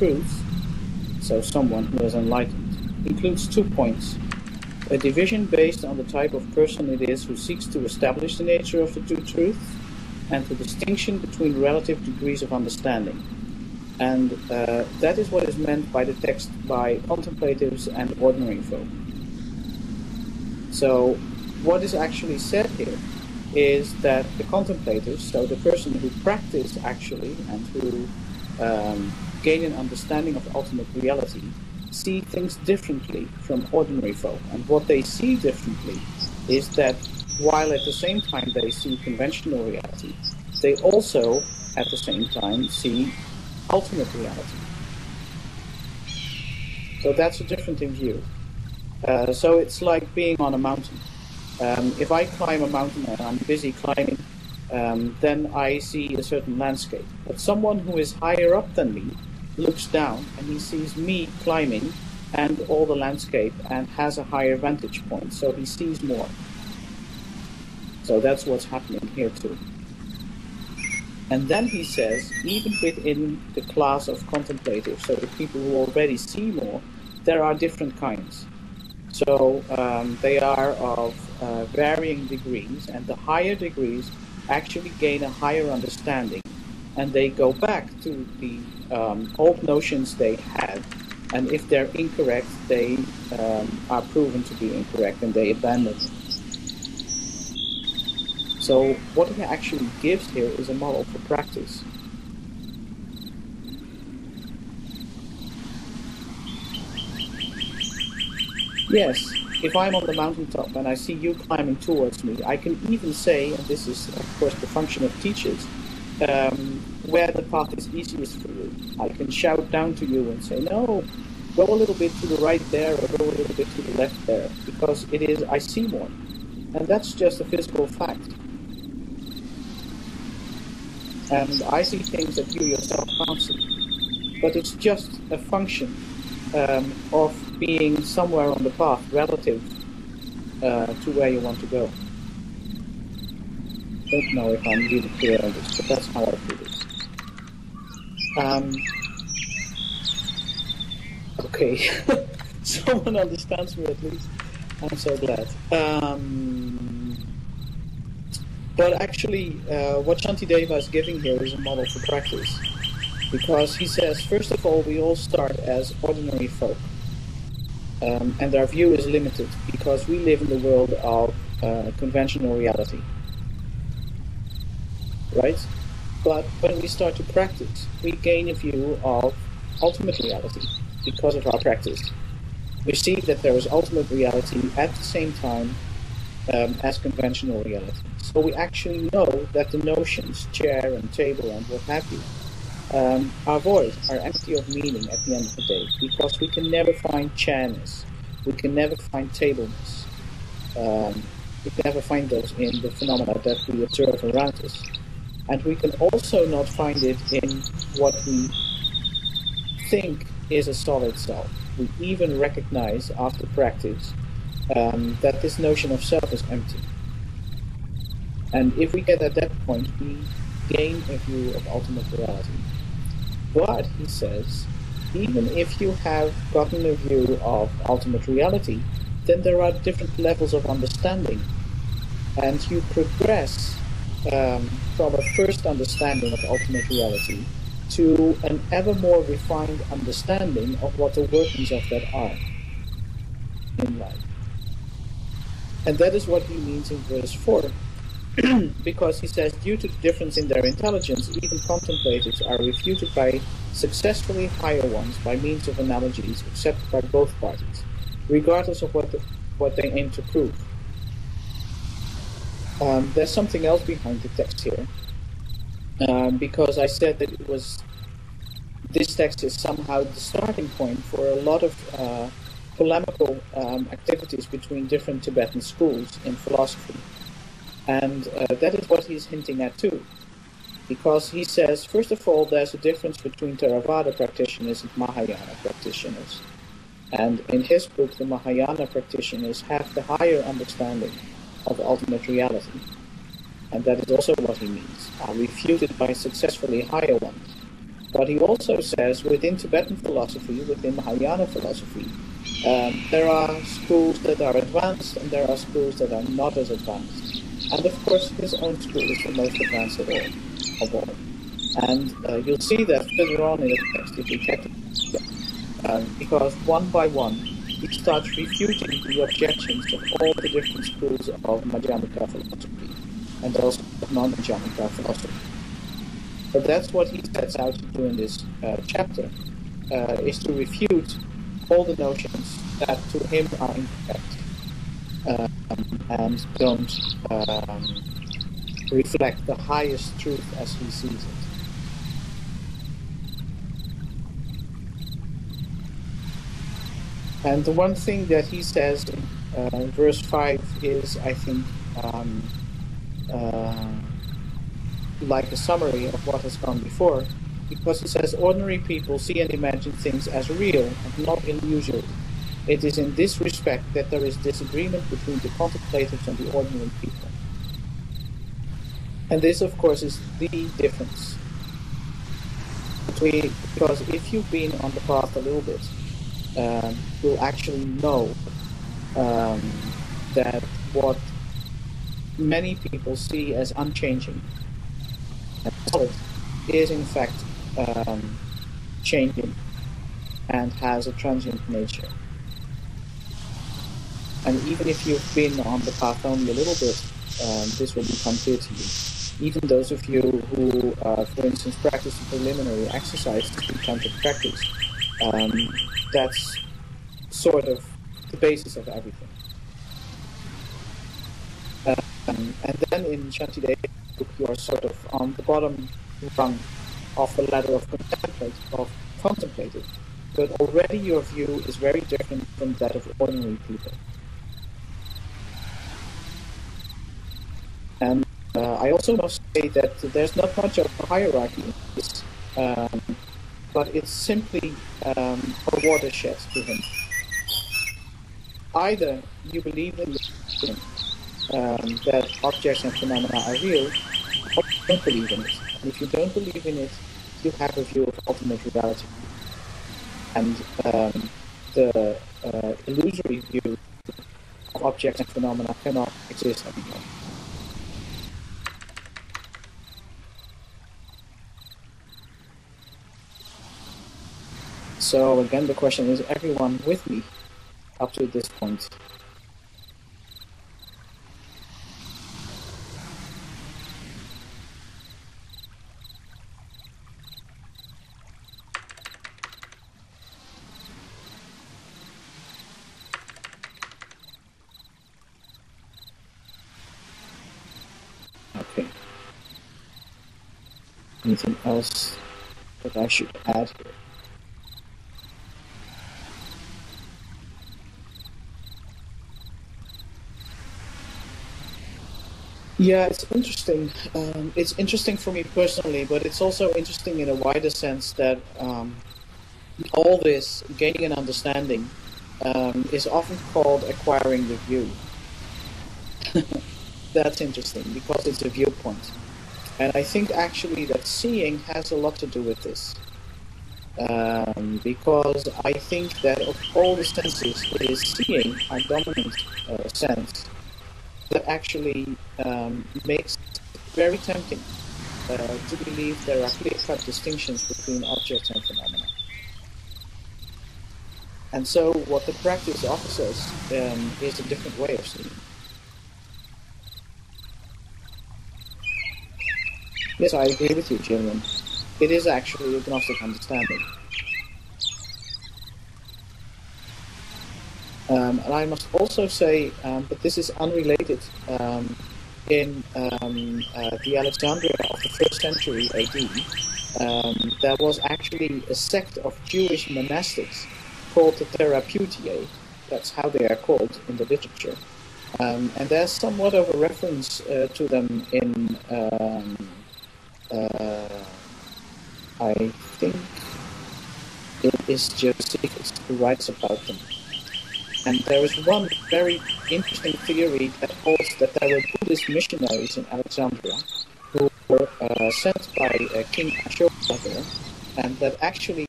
truths, so someone who is enlightened, includes 2 points. A division based on the type of person it is who seeks to establish the nature of the two truths, and the distinction between relative degrees of understanding. And that is what is meant by the text by contemplatives and ordinary folk. So what is actually said here is that the contemplatives, so the person who practice actually and who gain an understanding of ultimate reality, see things differently from ordinary folk. And what they see differently is that while at the same time they see conventional reality, they also at the same time see ultimate reality. So that's a different in view. So it's like being on a mountain. If I climb a mountain and I'm busy climbing, then I see a certain landscape. But someone who is higher up than me looks down and he sees me climbing and all the landscape and has a higher vantage point, so he sees more. So that's what's happening here too. And then he says, even within the class of contemplatives, so the people who already see more, there are different kinds. So they are of varying degrees, and the higher degrees actually gain a higher understanding, and they go back to the old notions they had, and if they're incorrect, they are proven to be incorrect, and they abandon them. So what he actually gives here is a model for practice. Yes, if I'm on the mountaintop and I see you climbing towards me, I can even say, and this is of course the function of teachers, where the path is easiest for you. I can shout down to you and say, no, go a little bit to the right there, or go a little bit to the left there, because it is, I see more. And that's just a physical fact. And I see things that you yourself can't see. But it's just a function of being somewhere on the path relative to where you want to go. I don't know if I'm really clear on this, but that's how I feel this. Okay, someone understands me at least. I'm so glad. But actually, what Shantideva is giving here is a model for practice. Because he says, first of all, we all start as ordinary folk. And our view is limited because we live in the world of conventional reality. Right? But when we start to practice, we gain a view of ultimate reality because of our practice. We see that there is ultimate reality at the same time as conventional reality. So we actually know that the notions, chair and table and what have you, are void, are empty of meaning at the end of the day, because we can never find chairness, we can never find tableness, we can never find those in the phenomena that we observe around us. And we can also not find it in what we think is a solid self. We even recognize after practice that this notion of self is empty. And if we get at that point, we gain a view of ultimate reality. But, he says, even if you have gotten a view of ultimate reality, then there are different levels of understanding. And you progress from a first understanding of ultimate reality to an ever more refined understanding of what the workings of that are in life. And that is what he means in verse 4. Because he says, due to the difference in their intelligence, even contemplatives are refuted by successfully higher ones by means of analogies accepted by both parties, regardless of what they aim to prove. There's something else behind the text here, because I said that this text is somehow the starting point for a lot of polemical activities between different Tibetan schools in philosophy. And that is what he's hinting at too. Because he says, first of all, there's a difference between Theravada practitioners and Mahayana practitioners. And in his book, the Mahayana practitioners have the higher understanding of ultimate reality. And that is also what he means, are refuted by successfully higher ones. But he also says within Tibetan philosophy, within Mahayana philosophy, there are schools that are advanced and there are schools that are not as advanced. And of course, his own school is the most advanced of all. And you'll see that further on in the text if we get to it, because one by one, he starts refuting the objections of all the different schools of Madhyamaka philosophy and also of non-Madhyamaka philosophy. So that's what he sets out to do in this chapter, is to refute all the notions that to him are incorrect and don't reflect the highest truth as he sees it. And the one thing that he says in verse 5 is, I think, like a summary of what has gone before, because he says ordinary people see and imagine things as real and not illusory. It is in this respect that there is disagreement between the contemplatives and the ordinary people. And this, of course, is the difference between, because if you've been on the path a little bit, you'll actually know that what many people see as unchanging and solid is in fact changing and has a transient nature. And even if you've been on the path only a little bit, this will become clear to you. Even those of you who, for instance, practice the preliminary exercise to become to practice, that's sort of the basis of everything. And then in Shantideva, you are sort of on the bottom rung of the ladder of contemplative, but already your view is very different from that of ordinary people. And I also must say that there's not much of a hierarchy in this, but it's simply a watershed to him. Either you believe in that objects and phenomena are real, or you don't believe in it. And if you don't believe in it, you have a view of ultimate reality. And the illusory view of objects and phenomena cannot exist anymore. So again, the question is everyone with me up to this point? Okay. Anything else that I should add here? Yeah, it's interesting. It's interesting for me personally, but it's also interesting in a wider sense that all this gaining an understanding is often called acquiring the view. That's interesting because it's a viewpoint. And I think actually that seeing has a lot to do with this. Because I think that of all the senses, it is seeing our dominant sense that actually makes it very tempting to believe there are clear-cut distinctions between objects and phenomena. And so what the practice offers us is a different way of seeing. Yes, I agree with you, Gillian. It is actually a Gnostic understanding. And I must also say, but this is unrelated, in the Alexandria of the 1st century AD, there was actually a sect of Jewish monastics called the Therapeutae. That's how they are called in the literature. And there's somewhat of a reference to them in, I think it is Josephus who writes about them. And there is one very interesting theory that holds that there were Buddhist missionaries in Alexandria who were sent by King Ashoka there and that actually